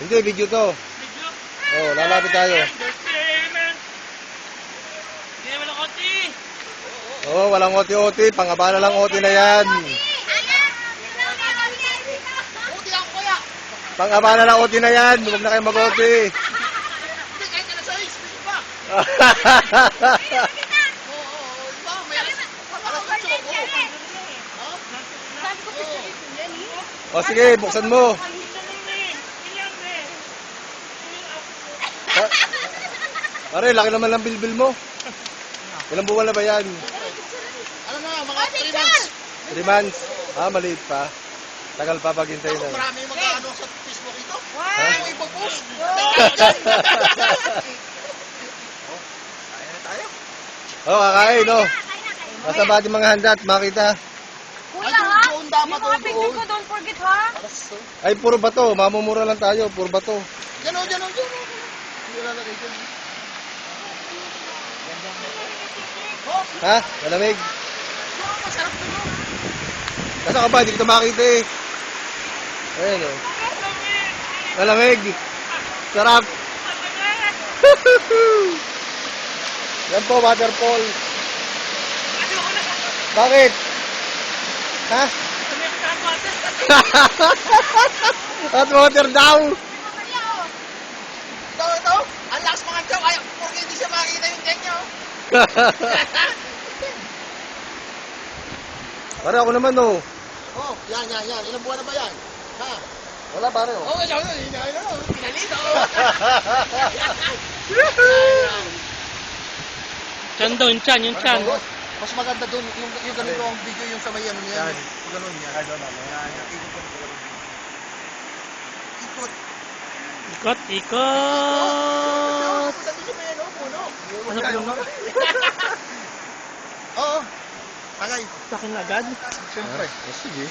Hindi, video to. Video. Oh, lalapit tayo. Entertainment. Hindi naman ang konti. Oh, walang oti-oti. Pangabala lang oti na yan. Buti ako kuya. Pangabala lang oti na yan. Huwag na kayo mag-oti. Hindi kahit na sa is, pa. Oo, iba, may alas 8. O sige, buksan mo. Pare, laki naman ng bilbil mo. Ilang buwan na ba yan? Ano na, mga 3 months. 3 months? Ah, maliit pa. Tagal pa paghintay Ako, na. marami mag-ano sa Facebook ito. Ha? Ano ipopost? Kaya na tayo. Oh, kakain, no? Nasa ba ating mga handa at makita? Ay, doon dapat Yung mga picture ko, don't forget ha. Ay, puro bato. Mamumura lang tayo. Puro bato. Diyan o. Hindi lalagay dyan. Ha? Malamig? Masarap to no. Nasa ka ba? Hindi kita makita eh. Ayan, oh. Malamig. Sarap. Yan po, waterfall. Bakit? Ha? Hot water daw. Ito. Ang lakas mga tiyaw. Ayaw, porque hindi siya makita yung tiyan niya. Pare ako naman, oh. Oh, yan. Ilang buwan na ba yan? Ha? Wala pare, oh. Oh, siya. Pinalito. Chan daw, yung chan, yung chan. Mas maganda doon yung ganun ang video yung sa may ano niya. Yan. Yung ganun yan. Ay, doon, yan. Ikot. Ikot, ikot. Punta doon sa may ano, puno. Ano pa yung Oo. Tagay. sa akin agad? Siyempre. Sige.